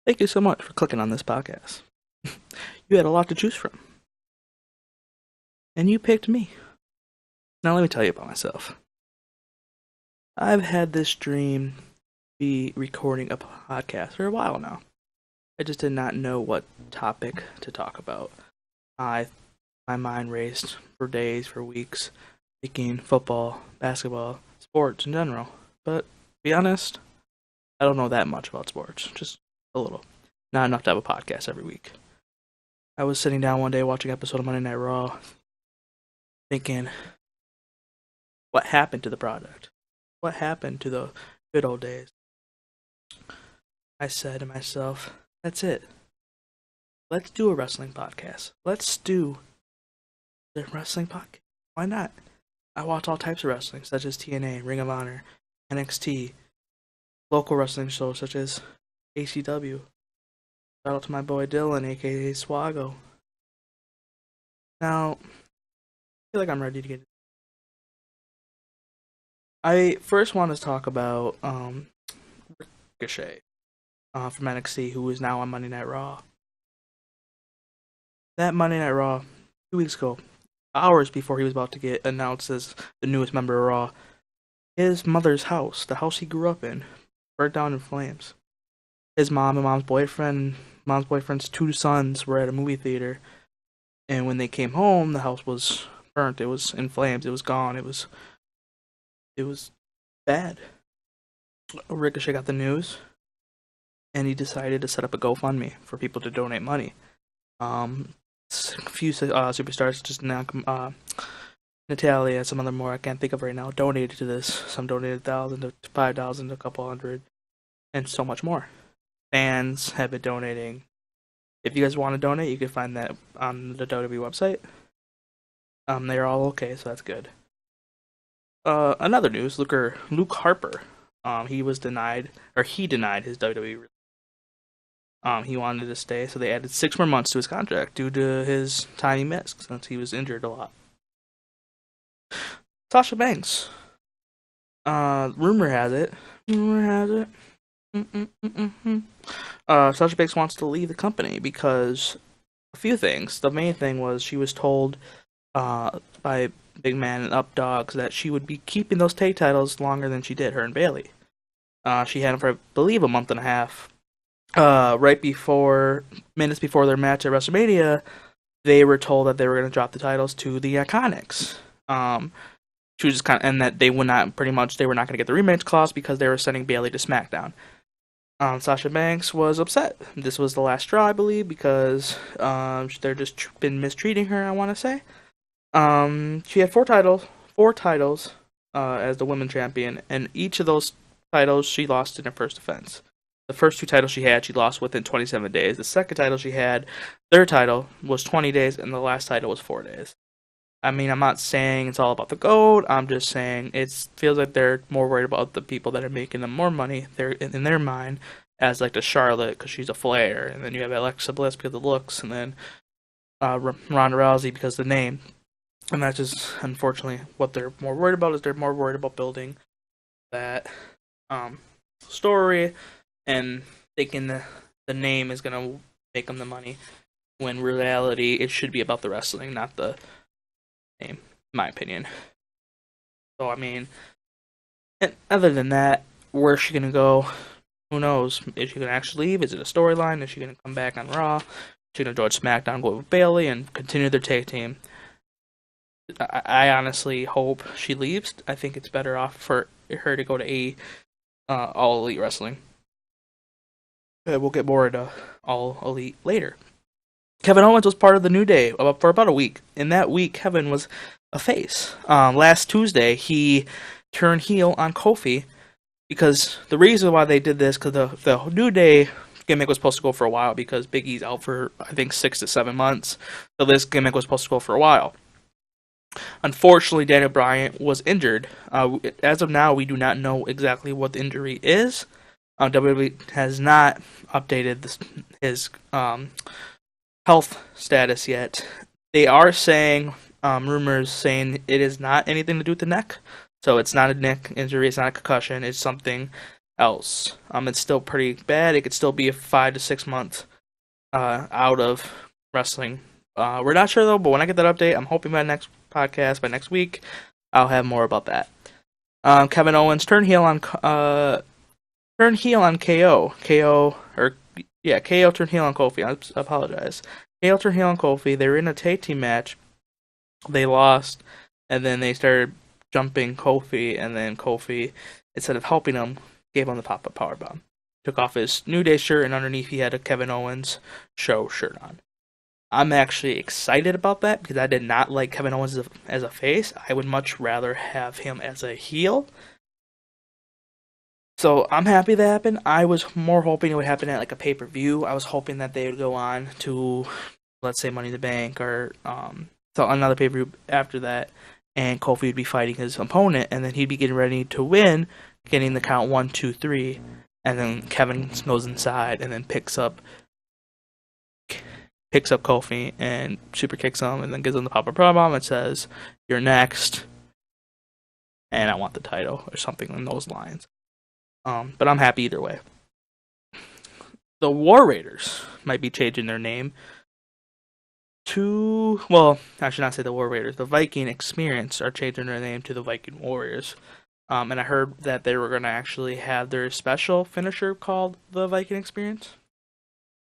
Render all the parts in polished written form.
Thank you so much for clicking on this podcast. You had a lot to choose from, and you picked me. Now let me tell you about myself. I've had this dream be recording a podcast for a while now. I just did not know what topic to talk about. My mind raced for days, for weeks, thinking football, basketball, sports in general. But to be honest, I don't know that much about sports, just a little. Not enough to have a podcast every week. I was sitting down one day watching an episode of Monday Night Raw, thinking, what happened to the product? What happened to the good old days? I said to myself, that's it. Let's do a wrestling podcast. Let's do the wrestling podcast. Why not? I watch all types of wrestling, such as TNA, Ring of Honor, NXT, local wrestling shows such as ACW. Shout out to my boy Dylan, aka Swago. Now, I feel like I'm ready to get. I first want to talk about Ricochet from NXT, who is now on Monday Night Raw. That Monday Night Raw, 2 weeks ago, hours before he was about to get announced as the newest member of Raw, his mother's house, the house he grew up in, burnt down in flames. His mom and mom's boyfriend's two sons were at a movie theater, and when they came home, the house was burnt. It was in flames. It was gone. It was bad. Ricochet got the news, and he decided to set up a GoFundMe for people to donate money. A few superstars, just Natalia and some other more I can't think of right now, donated to this. Some donated 1,000 to 5,000 to a couple hundred, and so much more. Fans have been donating. If you guys want to donate, you can find that on the WWE website. They're all okay, so that's good. Another news, Luke Harper. He denied his WWE release. He wanted to stay, so they added 6 more months to his contract due to his tiny miss, since he was injured a lot. Sasha Banks. Rumor has it. Sasha Banks wants to leave the company because a few things. The main thing was she was told by Big Man and Up Dogs that she would be keeping those tag titles longer than she did, her and Bayley. She had them for, I believe, a month and a half. Minutes before their match at WrestleMania, they were told that they were going to drop the titles to the Iconics. She was just and that they were not going to get the rematch clause because they were sending Bayley to SmackDown. Sasha Banks was upset. This was the last straw, I believe, because they're just been mistreating her, I want to say. She had four titles as the women's champion, and each of those titles she lost in her first defense. The first 2 titles she had, she lost within 27 days. The second title she had, their title, was 20 days, and the last title was 4 days. I mean, I'm not saying it's all about the gold. I'm just saying it feels like they're more worried about the people that are making them more money. They're in their mind, as like the Charlotte because she's a Flair, and then you have Alexa Bliss because of the looks, and then Ronda Rousey because of the name. And that's just unfortunately what they're more worried about. Is they're more worried about building that story and thinking the name is gonna make them the money. When in reality, it should be about the wrestling, not the name, in my opinion. So, I mean, and other than that, where's she gonna go? Who knows? Is she gonna actually leave? Is it a storyline? Is she gonna come back on Raw? Is she gonna join SmackDown, go with Bayley, and continue their tag team? I honestly hope she leaves. I think it's better off for her to go to All Elite Wrestling. We'll get more into All Elite later. Kevin Owens was part of the New Day for about a week. In that week, Kevin was a face. Last Tuesday, he turned heel on Kofi because the reason why they did this, because the New Day gimmick was supposed to go for a while because Big E's out for, I think, 6 to 7 months. So this gimmick was supposed to go for a while. Unfortunately, Daniel Bryan was injured. As of now, we do not know exactly what the injury is. WWE has not updated his health status yet. They are saying, rumors saying it is not anything to do with the neck. So it's not a neck injury, it's not a concussion, it's something else. It's still pretty bad. It could still be a 5 to 6 month out of wrestling. We're not sure though, but when I get that update, I'm hoping by next podcast, by next week, I'll have more about that. Kevin Owens turned heel on KO. KO turned heel on Kofi. I apologize. KO turned heel on Kofi. They were in a tag team match. They lost, and then they started jumping Kofi, and then Kofi, instead of helping him, gave him the pop-up powerbomb. Took off his New Day shirt, and underneath he had a Kevin Owens show shirt on. I'm actually excited about that because I did not like Kevin Owens as a face. I would much rather have him as a heel. So I'm happy that happened. I was more hoping it would happen at like a pay-per-view. I was hoping that they would go on to, let's say, Money in the Bank or so another pay-per-view after that, and Kofi would be fighting his opponent, and then he'd be getting ready to win, getting the count 1, 2, 3, and then Kevin goes inside and then picks up Kofi and super kicks him and then gives him the pop-up powerbomb and says, "You're next, and I want the title," or something in those lines. But I'm happy either way. The War Raiders might be changing their name to, well, I should not say the War Raiders. The Viking Experience are changing their name to the Viking Warriors. And I heard that they were going to actually have their special finisher called the Viking Experience.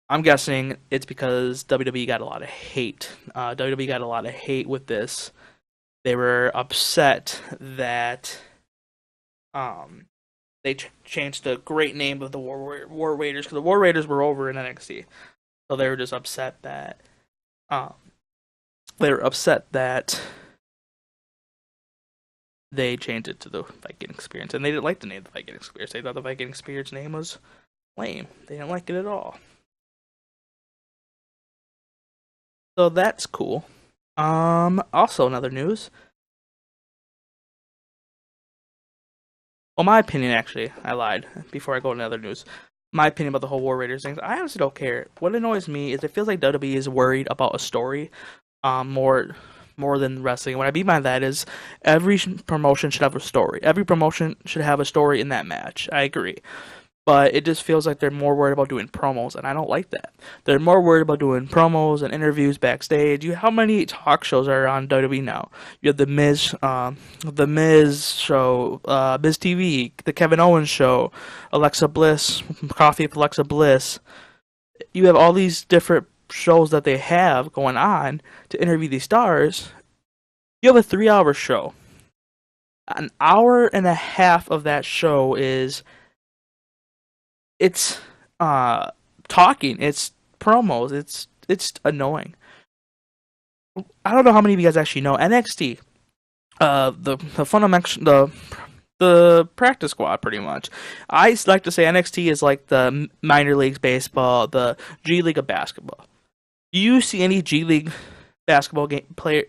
I'm guessing it's because WWE got a lot of hate. WWE got a lot of hate with this. They were upset that they changed the great name of the War Raiders because the War Raiders were over in NXT. So they were just upset that they changed it to the Viking Experience, and they didn't like the name the Viking Experience. They thought the Viking Experience name was lame. They didn't like it at all. So that's cool. Also another news. Well, my opinion, actually, I lied before I go into other news. My opinion about the whole War Raiders thing, I honestly don't care. What annoys me is it feels like WWE is worried about a story more than wrestling. What I mean by that is every promotion should have a story. Every promotion should have a story in that match. I agree. But it just feels like they're more worried about doing promos, and I don't like that. They're more worried about doing promos and interviews backstage. How many talk shows are on WWE now? You have the Miz show, Miz TV, the Kevin Owens show, Alexa Bliss, Coffee with Alexa Bliss. You have all these different shows that they have going on to interview these stars. You have a 3-hour show. An hour and a half of that show is it's talking, it's promos, it's annoying. I don't know how many of you guys actually know NXT. The practice squad, pretty much. I like to say NXT is like the minor leagues baseball, the G League of basketball. Do you see any G League basketball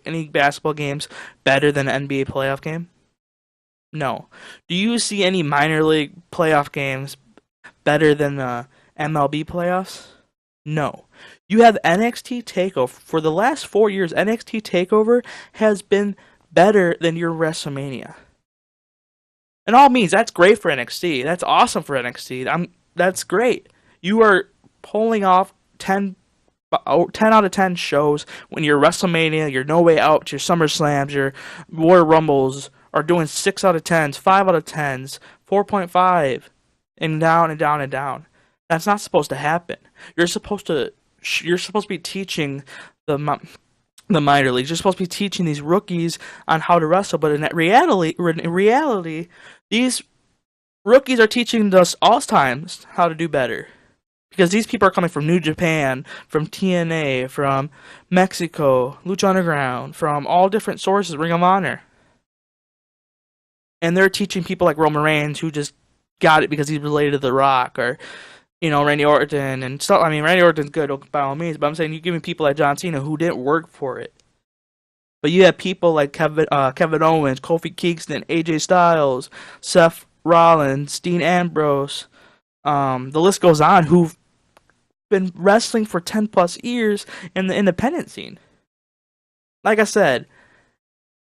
any basketball games better than an NBA playoff game? No. Do you see any minor league playoff games better than the MLB playoffs? No. You have NXT TakeOver. For the last 4 years, NXT TakeOver has been better than your WrestleMania. In all means, that's great for NXT. That's awesome for NXT. That's great. You are pulling off 10 out of 10 shows when your WrestleMania, your No Way Out, your SummerSlams, your Royal Rumbles are doing 6 out of 10s, 5 out of 10s, 4.5. And down and down and down. That's not supposed to happen. You're supposed to be teaching the minor leagues. You're supposed to be teaching these rookies on how to wrestle. But in reality, these rookies are teaching us all times how to do better. Because these people are coming from New Japan, from TNA, from Mexico, Lucha Underground, from all different sources, Ring of Honor. And they're teaching people like Roman Reigns, who just got it because he's related to The Rock, or Randy Orton and stuff. I mean, Randy Orton's good by all means, but I'm saying you give me people like John Cena who didn't work for it. But you have people like Kevin Owens, Kofi Kingston, AJ Styles, Seth Rollins, Dean Ambrose. The list goes on, who've been wrestling for 10 plus years in the independent scene. Like I said,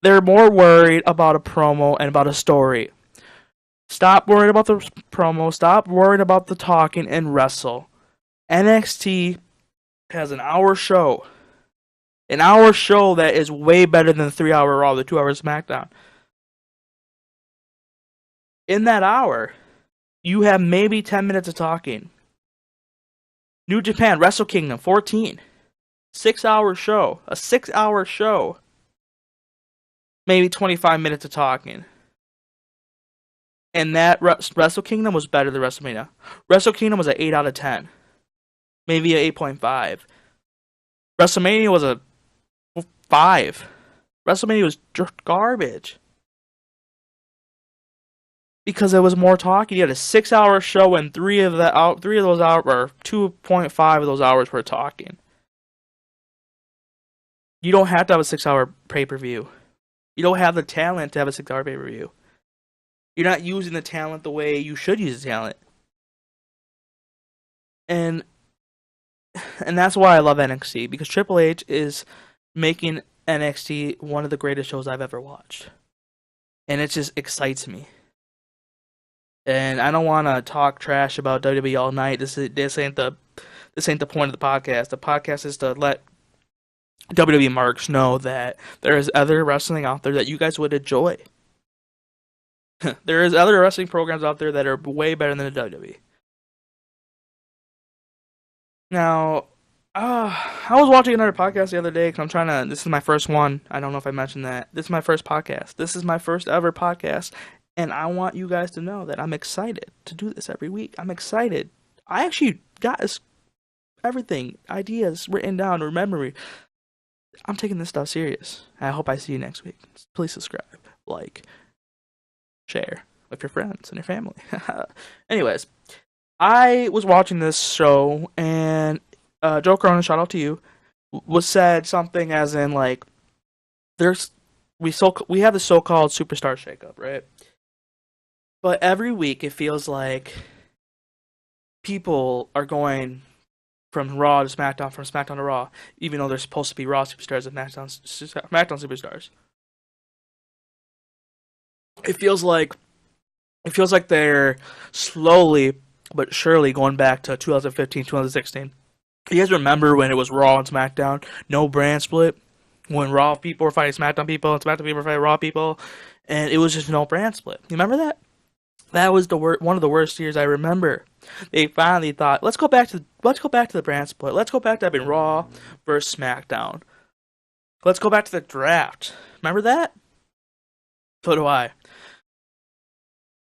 they're more worried about a promo and about a story. Stop worrying about the promo. Stop worrying about the talking and wrestle. NXT has an hour show. An hour show that is way better than the 3-hour Raw, the 2-hour SmackDown. In that hour, you have maybe 10 minutes of talking. New Japan, Wrestle Kingdom, 14. 6-hour show. A 6-hour show. Maybe 25 minutes of talking. And that Wrestle Kingdom was better than WrestleMania. Wrestle Kingdom was an 8 out of 10. Maybe an 8.5. WrestleMania was a 5. WrestleMania was garbage. Because it was more talking. You had a 6-hour show and 3 of those hours, or 2.5 of those hours were talking. You don't have to have a 6-hour pay-per-view. You don't have the talent to have a 6-hour pay-per-view. You're not using the talent the way you should use the talent. And that's why I love NXT, because Triple H is making NXT one of the greatest shows I've ever watched. And it just excites me. And I don't want to talk trash about WWE all night. This ain't the point of the podcast. The podcast is to let WWE marks know that there is other wrestling out there that you guys would enjoy. There is other wrestling programs out there that are way better than the WWE. Now, I was watching another podcast the other day because this is my first one. I don't know if I mentioned that. This is my first podcast. This is my first ever podcast. And I want you guys to know that I'm excited to do this every week. I'm excited. I actually got everything, ideas written down, remember. I'm taking this stuff serious. I hope I see you next week. Please subscribe, like, share with your friends and your family. Anyways, I was watching this show, and Joe Cronin, shout out to you, said something as in, like, we have the so-called superstar shakeup, right? But every week it feels like people are going from Raw to SmackDown, from SmackDown to Raw, even though they're supposed to be Raw superstars and SmackDown superstars. It feels like they're slowly but surely going back to 2015, 2016. You guys remember when it was Raw and SmackDown, no brand split? When Raw people were fighting SmackDown people and SmackDown people were fighting Raw people, and it was just no brand split. You remember that? That was one of the worst years I remember. They finally thought, let's go back to the brand split. Let's go back to having Raw versus SmackDown. Let's go back to the draft. Remember that? So do I.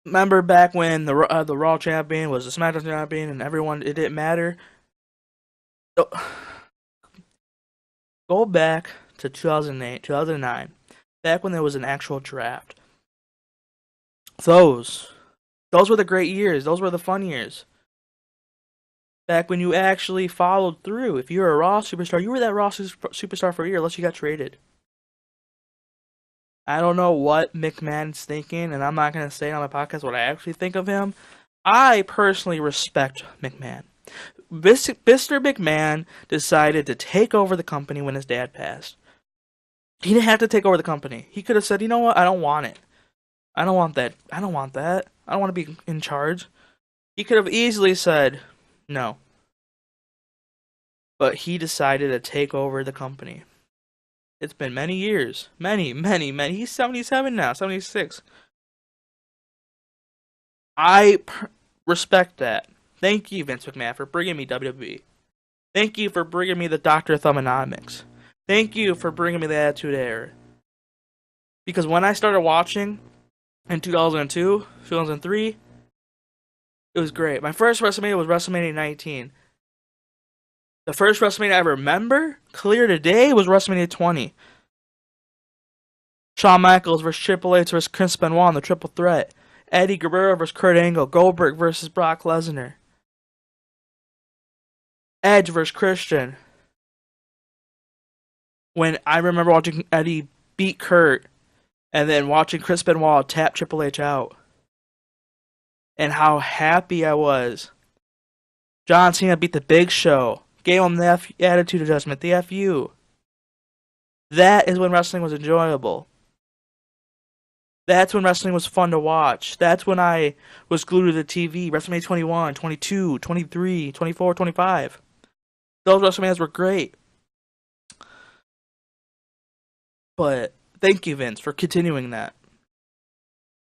Remember back when the Raw champion was the SmackDown champion, and it didn't matter. Go back to 2008, 2009, back when there was an actual draft. Those were the great years. Those were the fun years. Back when you actually followed through. If you were a Raw superstar, you were that Raw superstar for a year unless you got traded. I don't know what McMahon's thinking, and I'm not going to say on my podcast what I actually think of him. I personally respect McMahon. Mr. McMahon decided to take over the company when his dad passed. He didn't have to take over the company. He could have said, you know what, I don't want it. I don't want that. I don't want to be in charge. He could have easily said no. But he decided to take over the company. It's been many years. Many. He's 77 now, 76. I respect that. Thank you, Vince McMahon, for bringing me WWE. Thank you for bringing me the Dr. Thumbnomics. Thank you for bringing me the Attitude Era. Because when I started watching in 2002, 2003, it was great. My first WrestleMania was WrestleMania 19. The first WrestleMania I ever remember, clear today, was WrestleMania 20. Shawn Michaels versus Triple H versus Chris Benoit in the Triple Threat. Eddie Guerrero versus Kurt Angle. Goldberg versus Brock Lesnar. Edge versus Christian. When I remember watching Eddie beat Kurt, and then watching Chris Benoit tap Triple H out. And how happy I was. John Cena beat the Big Show. Gave him the attitude adjustment, the FU. That is when wrestling was enjoyable. That's when wrestling was fun to watch. That's when I was glued to the TV. WrestleMania 21, 22, 23, 24, 25. Those WrestleManias were great. But thank you, Vince, for continuing that.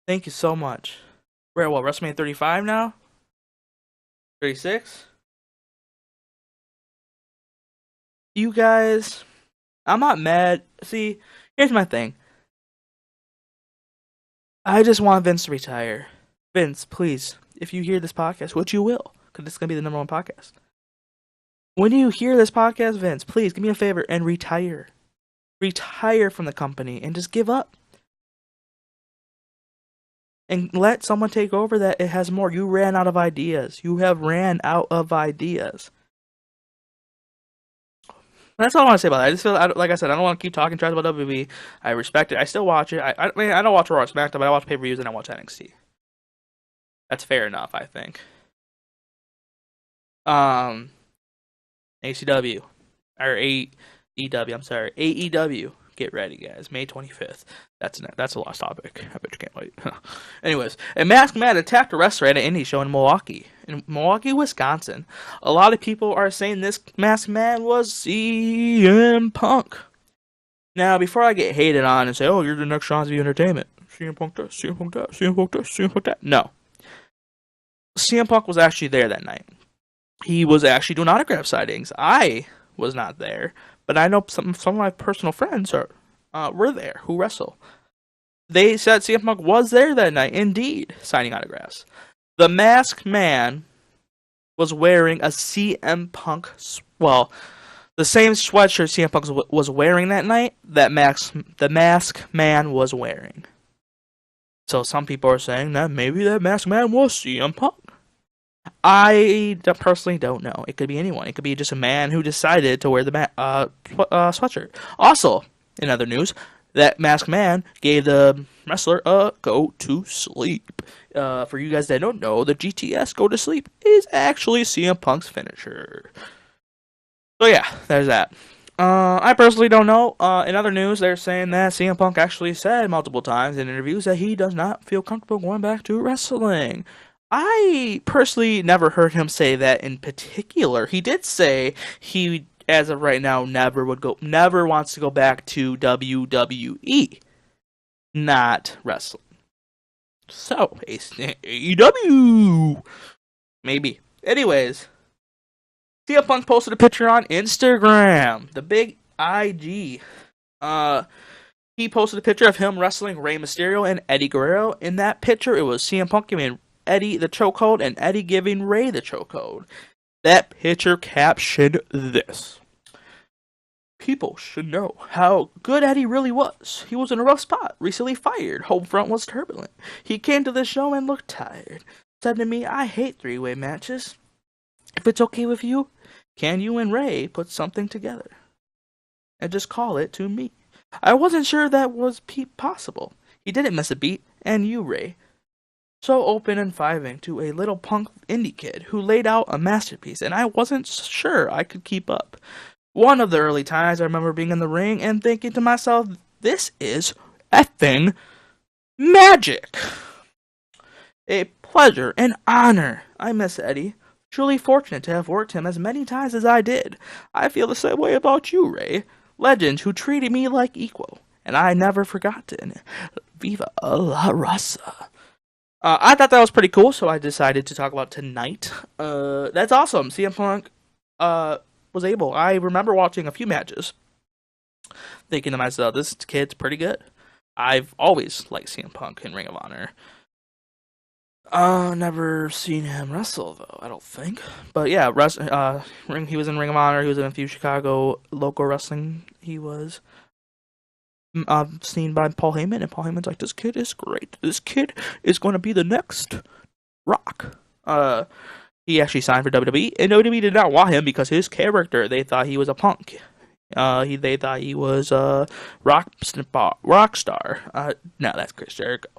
Thank you so much. We're at what, WrestleMania 35 now? 36? You guys, I'm not mad. See, here's my thing. I just want Vince to retire. Vince, please, if you hear this podcast, which you will, because this is going to be the #1 podcast. When you hear this podcast, Vince, please give me a favor and retire. Retire from the company and just give up. And let someone take over that it has more. You ran out of ideas. You have ran out of ideas. That's all I want to say about that. I just feel, like I said, I don't want to keep talking trash about WWE. I respect it. I still watch it. I mean, I don't watch Raw or SmackDown, but I watch pay-per-views and I watch NXT. That's fair enough, I think. ACW. Or AEW, I'm sorry. AEW. Get ready, guys. May 25th. That's a lost topic. I bet you can't wait. Anyways, a masked man attacked a wrestler at an indie show in Milwaukee, Wisconsin. A lot of people are saying this masked man was CM Punk. Now, before I get hated on and say, oh, you're the next Sean Z Entertainment. CM Punk this, CM Punk that, CM Punk this, CM Punk that. No. CM Punk was actually there that night. He was actually doing autograph sightings. I was not there, but I know some of my personal friends were there who wrestle. They said CM Punk was there that night, indeed, signing autographs. The masked man was wearing a CM Punk, the same sweatshirt CM Punk was wearing that night, the masked man was wearing. So some people are saying that maybe that masked man was CM Punk. I personally don't know. It could be anyone. It could be just a man who decided to wear the sweatshirt. Also, in other news, that masked man gave the wrestler a go to sleep. For you guys that don't know, the GTS go to sleep is actually CM Punk's finisher. So yeah, there's that. I personally don't know. In other news, they're saying that CM Punk actually said multiple times in interviews that he does not feel comfortable going back to wrestling. I personally never heard him say that in particular. He did say he, as of right now, never wants to go back to WWE, not wrestling. So, AEW, maybe. Anyways, CM Punk posted a picture on Instagram, the big IG. He posted a picture of him wrestling Rey Mysterio and Eddie Guerrero. In that picture, it was CM Punk giving Eddie the chokehold and Eddie giving Rey the chokehold. That picture captioned this: people should know how good Eddie really was. He was in a rough spot, recently fired, home front was turbulent. He came to the show and looked tired. Said to me, I hate three-way matches. If it's okay with you, can you and Rey put something together? And just call it to me. I wasn't sure that was possible. He didn't miss a beat, and you, Rey. So open and fiving to a little punk indie kid who laid out a masterpiece, and I wasn't sure I could keep up. One of the early times I remember being in the ring and thinking to myself, this is effing magic. A pleasure, an honor. I miss Eddie. Truly fortunate to have worked him as many times as I did. I feel the same way about you, Rey. Legends who treated me like equal, and I never forgotten. Viva la raza. I thought that was pretty cool, so I decided to talk about tonight. That's awesome. CM Punk was able. I remember watching a few matches, thinking to myself, this kid's pretty good. I've always liked CM Punk in Ring of Honor. Never seen him wrestle, though, I don't think. But yeah, he was in Ring of Honor, he was in a few Chicago local wrestling. He was seen by Paul Heyman, and Paul Heyman's like, this kid is great. This kid is going to be the next Rock. He actually signed for WWE, and WWE did not want him because his character, they thought he was a punk. They thought he was a rock star. No, that's Chris Jericho.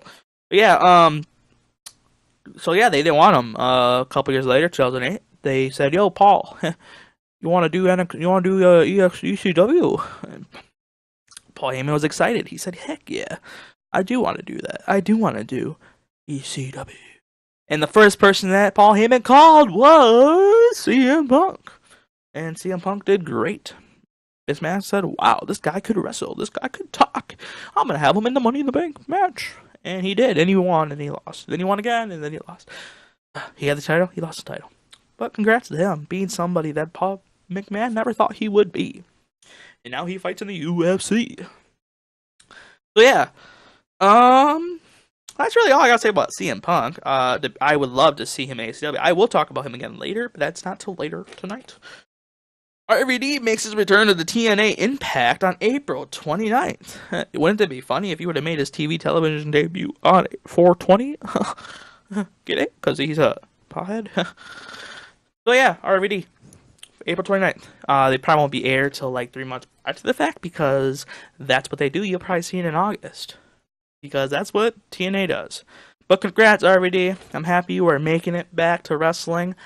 But yeah, so yeah, they didn't want him. A couple years later, 2008, they said, "Yo, Paul, you want to do ECW?" And Paul Heyman was excited. He said, "Heck yeah!" I do want to do that. I do want to do ECW. And the first person that Paul Heyman called was CM Punk. And CM Punk did great. This man said, wow, this guy could wrestle. This guy could talk. I'm going to have him in the Money in the Bank match. And he did. And he won and he lost. Then he won again and then he lost. He had the title. He lost the title. But congrats to him being somebody that Paul McMahon never thought he would be. And now he fights in the UFC. So yeah. That's really all I gotta say about CM Punk. I would love to see him in AEW. I will talk about him again later, but that's not till later tonight. RVD makes his return to the TNA Impact on April 29th. Wouldn't it be funny if he would have made his television debut on 420? Get it? Because he's a pothead? So yeah, RVD. April 29th. They probably won't be aired till like 3 months after the fact because that's what they do. You'll probably see it in August. Because that's what TNA does. But congrats, RVD. I'm happy you are making it back to wrestling.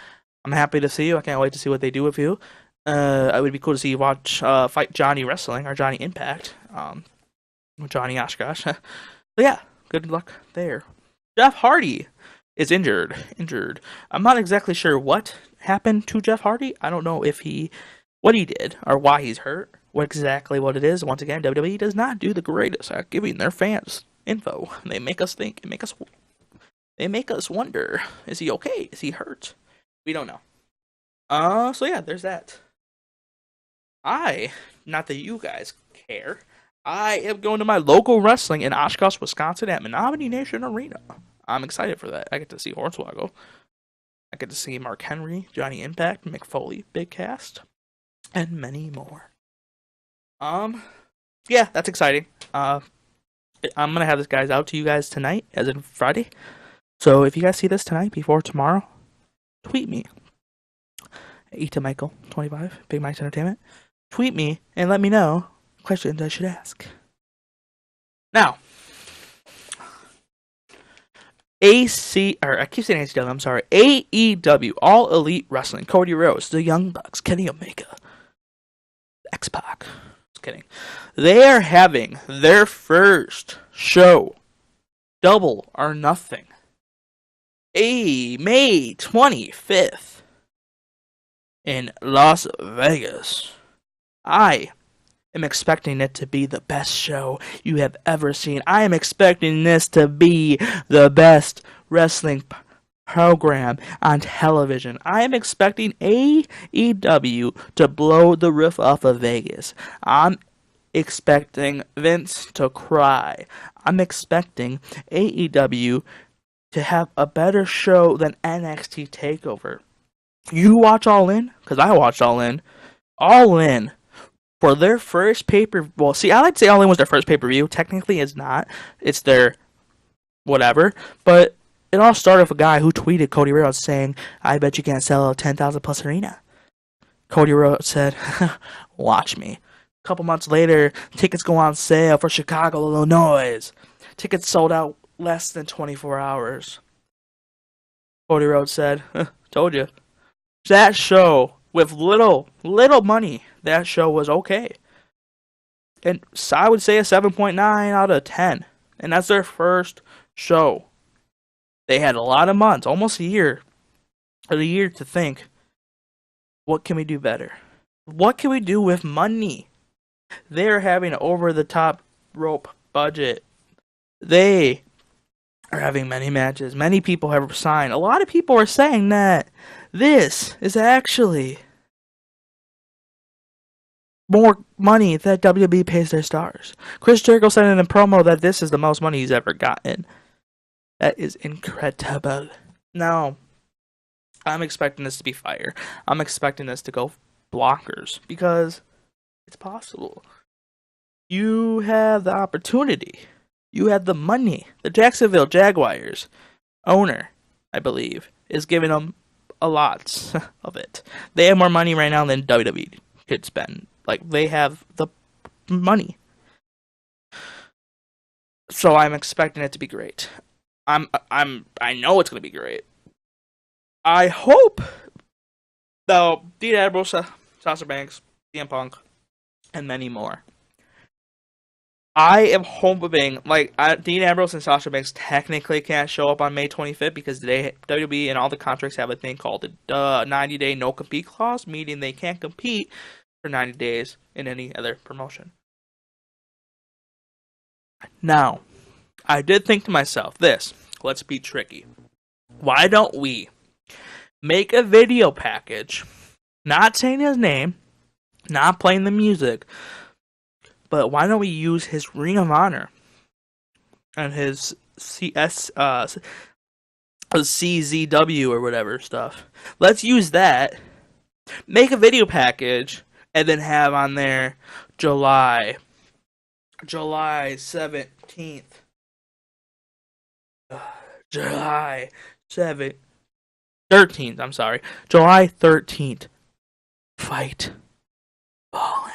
I'm happy to see you. I can't wait to see what they do with you. It would be cool to see you fight Johnny Wrestling or Johnny Impact. Johnny Oshkosh. But yeah, good luck there. Jeff Hardy is injured. I'm not exactly sure what happened to Jeff Hardy. I don't know what he did or why he's hurt. What it is. Once again, WWE does not do the greatest at giving their fans info. They make us think. They make us wonder. Is he okay? Is he hurt? We don't know. So yeah, there's that. Not that you guys care, I am going to my local wrestling in Oshkosh, Wisconsin at Menominee Nation Arena. I'm excited for that. I get to see Hornswoggle. I get to see Mark Henry, Johnny Impact, Mick Foley, Big Cast, and many more. Yeah, that's exciting. I'm gonna have this guys out to you guys tonight, as in Friday. So if you guys see this tonight before tomorrow, tweet me. Michael25, Big Mike's Entertainment. Tweet me and let me know questions I should ask. Now, I keep saying AEW, I'm sorry. AEW, All Elite Wrestling, Cody Rhodes, The Young Bucks, Kenny Omega, X-Pac. Just kidding. They are having their first show, Double or Nothing, May 25th in Las Vegas. I am expecting it to be the best show you have ever seen. I am expecting this to be the best wrestling program on television. I am expecting AEW to blow the roof off of Vegas. I'm expecting Vince to cry. I'm expecting AEW to have a better show than NXT TakeOver. You watch All In? Because I watched All In. All In. For their first pay-per-view, well, see, I like to say All In was their first pay-per-view. Technically, it's not. It's their whatever. But it all started with a guy who tweeted Cody Rhodes saying, I bet you can't sell a 10,000 plus arena. Cody Rhodes said, watch me. A couple months later, tickets go on sale for Chicago, Illinois. Tickets sold out less than 24 hours. Cody Rhodes said, told you. That show, with little money, that show was okay. And so I would say a 7.9 out of 10. And that's their first show. They had a lot of months, almost a year to think, what can we do better? What can we do with money? They're having an over-the-top rope budget. They are having many matches. Many people have signed. A lot of people are saying that this is actually more money that WWE pays their stars. Chris Jericho said in a promo that this is the most money he's ever gotten. That is incredible. Now, I'm expecting this to be fire. I'm expecting this to go blockers because it's possible. You have the opportunity. You have the money. The Jacksonville Jaguars owner, I believe, is giving them a lot of it. They have more money right now than WWE could spend. Like, they have the money. So I'm expecting it to be great. I know it's going to be great. I hope, though, Dean Ambrose, Sasha Banks, CM Punk, and many more I am hoping, like, Dean Ambrose and Sasha Banks technically can't show up on May 25th because WWE and all the contracts have a thing called the 90-day no-compete clause, meaning they can't compete for 90 days in any other promotion. Now, I did think to myself, let's be tricky. Why don't we make a video package, not saying his name, not playing the music, but why don't we use his Ring of Honor and his CZW or whatever stuff? Let's use that, make a video package, and then have on there July 17th. July 13th, I'm sorry. July 13th. Fight Fallen.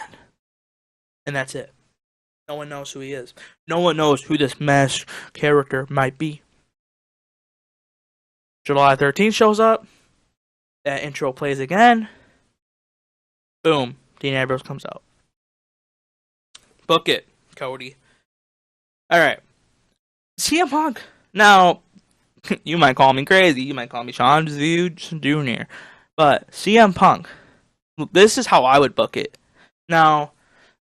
And that's it. No one knows who he is. No one knows who this masked character might be. July 13th shows up. That intro plays again. Boom. Dean Ambrose comes out. Book it, Cody. Alright. CM Punk. Now, you might call me crazy. You might call me Sean Jr. But CM Punk. This is how I would book it. Now,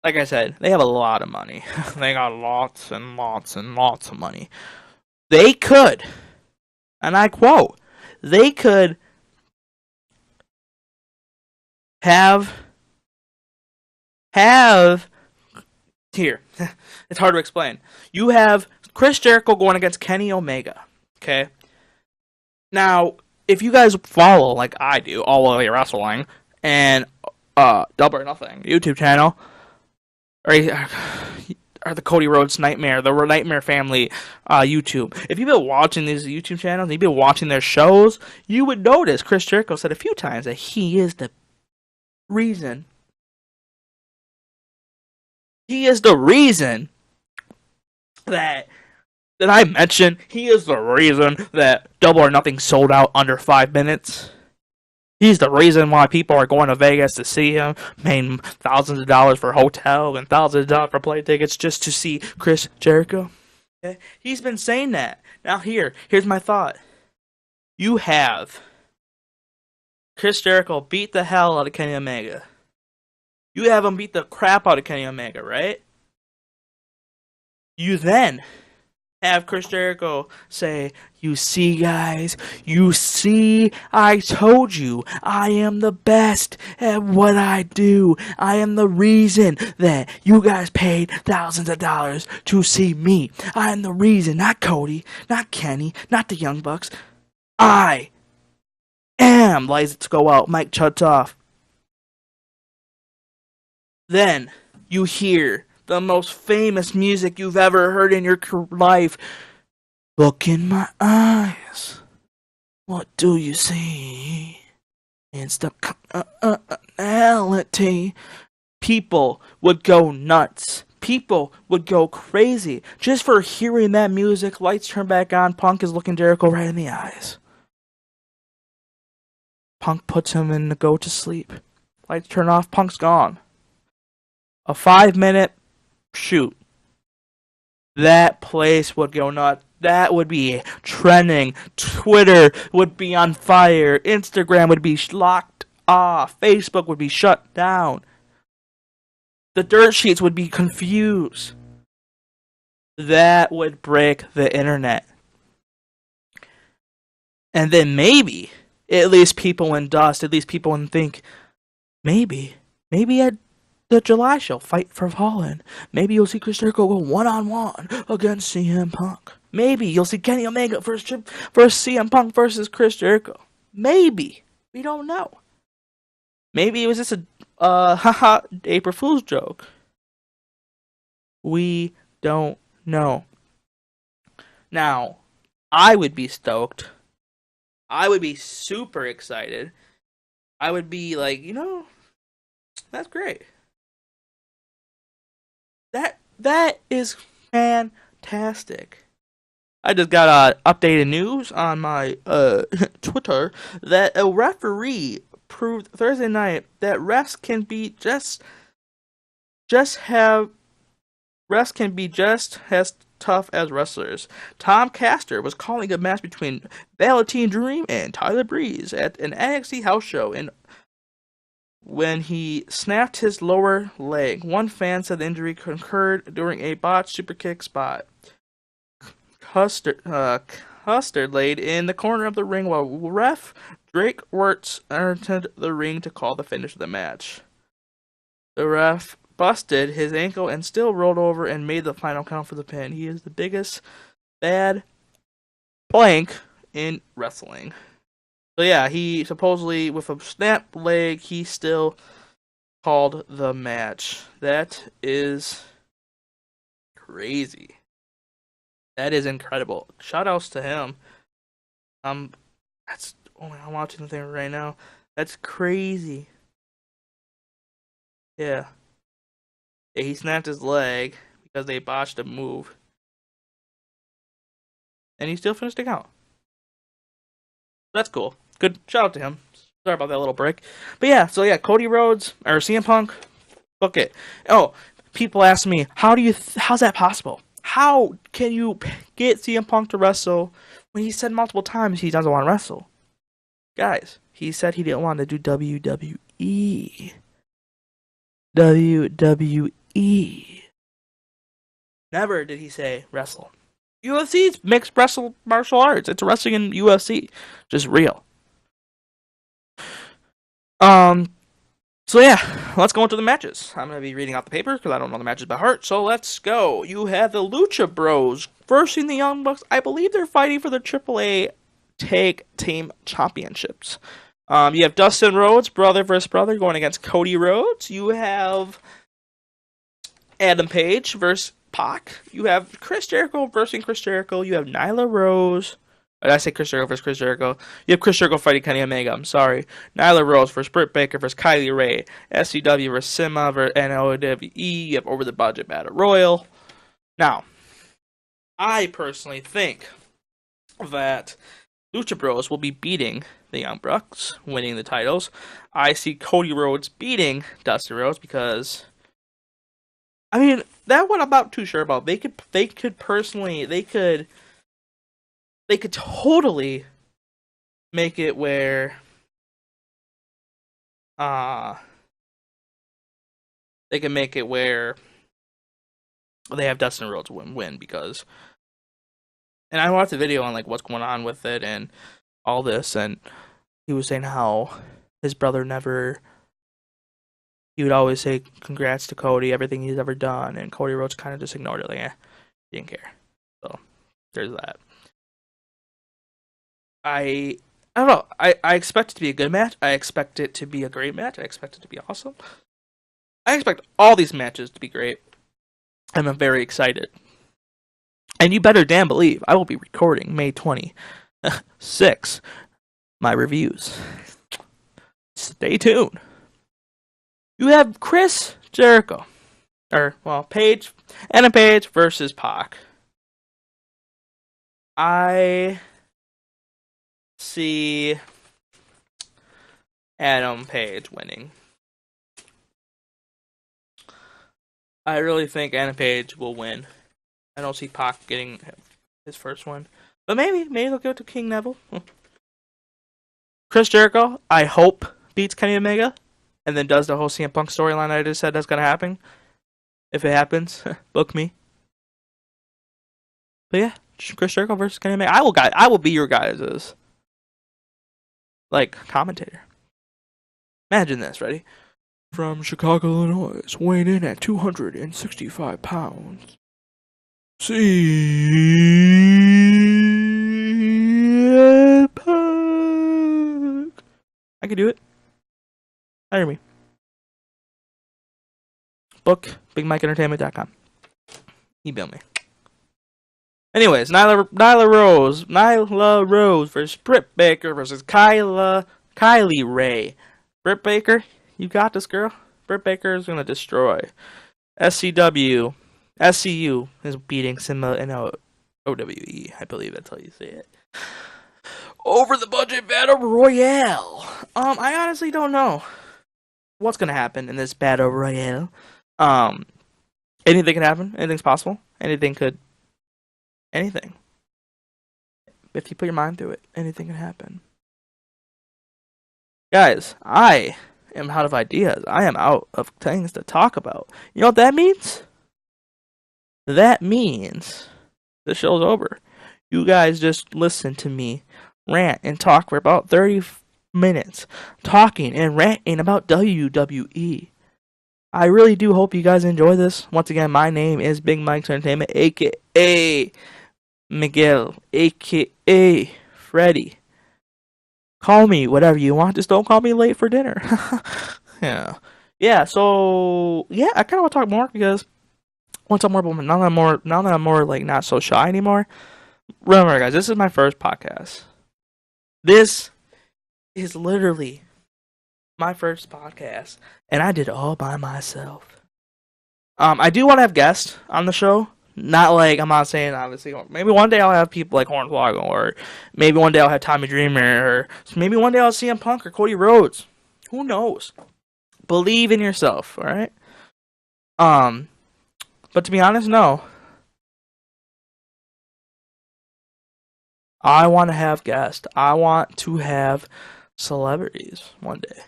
like I said, they have a lot of money. They got lots and lots and lots of money. They could, and I quote, they could have here. It's hard to explain. You have Chris Jericho going against Kenny Omega. Okay. Now, if you guys follow, like I do, All the Way Wrestling and Double or Nothing YouTube channel, or the Cody Rhodes Nightmare, the Nightmare Family YouTube. If you've been watching these YouTube channels, you've been watching their shows, you would notice Chris Jericho said a few times that he is the reason. He is the reason that I mentioned. He is the reason that Double or Nothing sold out under 5 minutes. He's the reason why people are going to Vegas to see him, paying thousands of dollars for hotel and thousands of dollars for plane tickets just to see Chris Jericho. Okay? He's been saying that. Now here's my thought. You have Chris Jericho beat the hell out of Kenny Omega. You have him beat the crap out of Kenny Omega, right? You then have Chris Jericho say, "You see, guys, you see, I told you, I am the best at what I do. I am the reason that you guys paid thousands of dollars to see me. I am the reason, not Cody, not Kenny, not the Young Bucks. I am." Lights go out, mic shuts off. Then you hear the most famous music you've ever heard in your life. "Look in my eyes. What do you see? It's the reality." People would go nuts. People would go crazy just for hearing that music. Lights turn back on. Punk is looking Jericho right in the eyes. Punk puts him in the go to sleep. Lights turn off. Punk's gone. A 5-minute shoot. That place would go nuts. That would be trending. Twitter would be on fire. Instagram would be locked off. Facebook would be shut down. The dirt sheets would be confused. That would break the internet. And then maybe, at least people in dust, at least people in think, maybe at the July show, Fight for Fallen, maybe you'll see Chris Jericho go one-on-one against CM Punk. Maybe you'll see Kenny Omega versus CM Punk versus Chris Jericho. Maybe. We don't know. Maybe it was just a April Fool's joke. We don't know. Now, I would be stoked. I would be super excited. I would be like, that's great. That is fantastic. I just got updated news on my Twitter that a referee proved Thursday night that refs can be just have refs can be just as tough as wrestlers. Tom Castor was calling a match between Velveteen Dream and Tyler Breeze at an NXT house show when he snapped his lower leg. One fan said the injury occurred during a botched superkick spot. Custard laid in the corner of the ring while ref Drake Wirtz entered the ring to call the finish of the match. The ref busted his ankle and still rolled over and made the final count for the pin. He is the biggest bad blank in wrestling. So yeah, he supposedly, with a snapped leg, he still called the match. That is crazy. That is incredible. Shoutouts to him. I'm watching the thing right now. That's crazy. Yeah. Yeah, he snapped his leg because they botched a move. And he still finished the count. That's cool. Good shout out to him. Sorry about that little break. But yeah, so yeah, Cody Rhodes or CM Punk, book it. Oh, people ask me, how's that possible? How can you get CM Punk to wrestle when he said multiple times he doesn't want to wrestle? Guys, he said he didn't want to do WWE. WWE. Never did he say wrestle. UFC's mixed martial arts. It's wrestling in UFC. Just real. So yeah, let's go into the matches. I'm going to be reading out the paper because I don't know the matches by heart. So let's go. You have the Lucha Bros versus the Young Bucks. I believe they're fighting for the AAA Tag Team Championships. You have Dustin Rhodes, brother versus brother, going against Cody Rhodes. You have Adam Page versus Pac. You have Chris Jericho versus Chris Jericho. You have Nyla Rose. Did I say Chris Jericho versus Chris Jericho? You have Chris Jericho fighting Kenny Omega. I'm sorry. Nyla Rose versus Britt Baker versus Kylie Ray. SCW versus Sima versus NOWE. You have Over the Budget Battle Royal. Now, I personally think that Lucha Bros will be beating the Young Bucks, winning the titles. I see Cody Rhodes beating Dustin Rhodes because, I mean, that one I'm not too sure about. They could totally make it where they have Dustin Rhodes win because, and I watched the video on like what's going on with it and all this, and he was saying how his brother he would always say congrats to Cody, everything he's ever done, and Cody Rhodes kind of just ignored it, like he didn't care. So there's that. I don't know. I expect it to be a good match. I expect it to be a great match. I expect it to be awesome. I expect all these matches to be great. I'm very excited. And you better damn believe I will be recording May 26 my reviews. Stay tuned. You have Chris Jericho. Page. Adam Page versus Pac. I see Adam Page winning. I really think Adam Page will win. I don't see Pac getting his first one. But maybe they'll go to King Neville. Chris Jericho, I hope, beats Kenny Omega. And then does the whole CM Punk storyline I just said that's going to happen. If it happens, book me. But yeah, Chris Jericho versus Kenny Omega. I will be your guys' commentator. Imagine this, ready? From Chicago, Illinois, weighing in at 265 pounds. CM Punk. I can do it. Hire me. Book BigMikeEntertainment.com. Email me. Anyways, Nyla Rose versus Britt Baker versus Kylie Ray. Britt Baker, you got this, girl. Britt Baker is gonna destroy. SCU is beating Sima and OWE. I believe that's how you say it. Over the Budget Battle Royale. I honestly don't know what's gonna happen in this Battle Royale. Anything can happen. Anything's possible. Anything. If you put your mind through it, anything can happen. Guys, I am out of ideas. I am out of things to talk about. You know what that means? That means the show's over. You guys just listen to me rant and talk for about 30 minutes, talking and ranting about WWE. I really do hope you guys enjoy this. Once again, my name is Big Mike's Entertainment, aka Miguel, aka Freddy. Call me whatever you want, just don't call me late for dinner. Yeah. So I kinda wanna talk more because once I'm more now that I'm more like not so shy anymore. Remember guys, this is my first podcast. This is literally my first podcast, and I did it all by myself. I do want to have guests on the show. Not like, I'm not saying obviously. Maybe one day I'll have people like Hornswoggle, or maybe one day I'll have Tommy Dreamer, or maybe one day I'll see CM Punk or Cody Rhodes. Who knows? Believe in yourself, all right? But to be honest, no. I want to have guests. I want to have celebrities one day.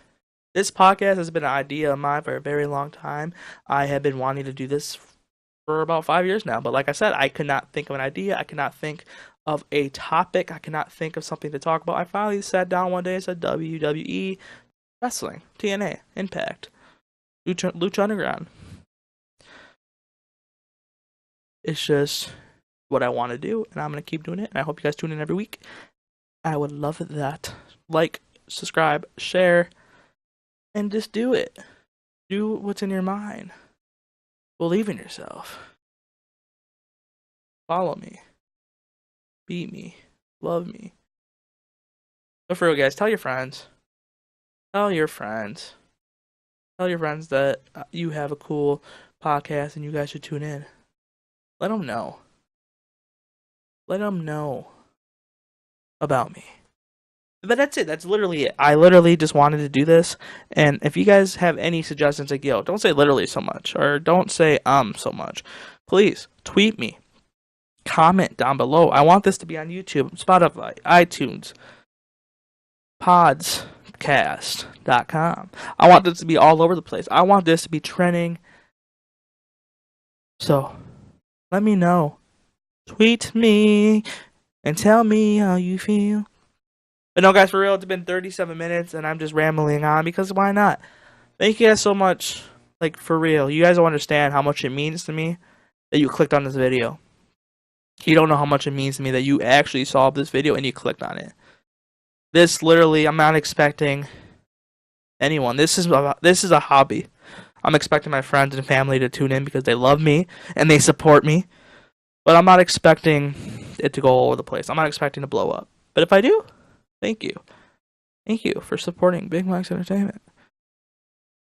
This podcast has been an idea of mine for a very long time. I have been wanting to do this for about 5 years now. But like I said, I could not think of an idea. I could not think of a topic. I could not think of something to talk about. I finally sat down one day and said WWE Wrestling, TNA, Impact, Lucha Underground. It's just what I want to do, and I'm going to keep doing it, and I hope you guys tune in every week. I would love that. Like, subscribe, share, and just do it. Do what's in your mind. Believe in yourself. Follow me. Beat me. Love me. But for real, guys, tell your friends. Tell your friends. Tell your friends that you have a cool podcast and you guys should tune in. Let them know. Let them know about me. But that's it. That's literally it. I literally just wanted to do this. And if you guys have any suggestions, like, yo, don't say literally so much. Or don't say so much. Please, tweet me. Comment down below. I want this to be on YouTube, Spotify, iTunes, Podscast.com. I want this to be all over the place. I want this to be trending. So, let me know. Tweet me and tell me how you feel. But no, guys, for real, it's been 37 minutes, and I'm just rambling on because why not? Thank you guys so much. Like, for real. You guys don't understand how much it means to me that you clicked on this video. You don't know how much it means to me that you actually saw this video and you clicked on it. This literally, I'm not expecting anyone. This is a hobby. I'm expecting my friends and family to tune in because they love me and they support me. But I'm not expecting it to go all over the place. I'm not expecting to blow up. But if I do, thank you. Thank you for supporting Big Mike's Entertainment.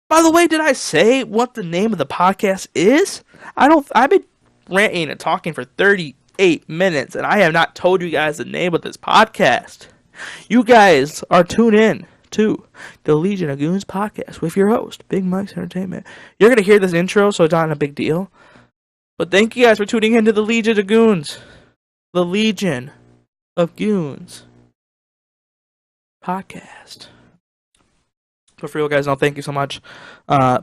By the way, did I say what the name of the podcast is? I've been ranting and talking for 38 minutes, and I have not told you guys the name of this podcast. You guys are tuned in to the Legion of Goons podcast with your host, Big Mike's Entertainment. You're going to hear this intro, so it's not a big deal. But thank you guys for tuning into the Legion of Goons. The Legion of Goons podcast. But for real, guys, no, thank you so much.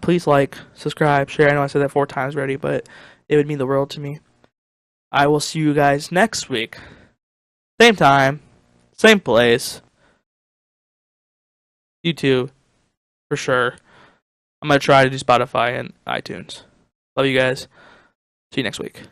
Please like, subscribe, share. I know I said that 4 times already, but it would mean the world to me. I will see you guys next week. Same time, same place. YouTube, for sure. I'm going to try to do Spotify and iTunes. Love you guys. See you next week.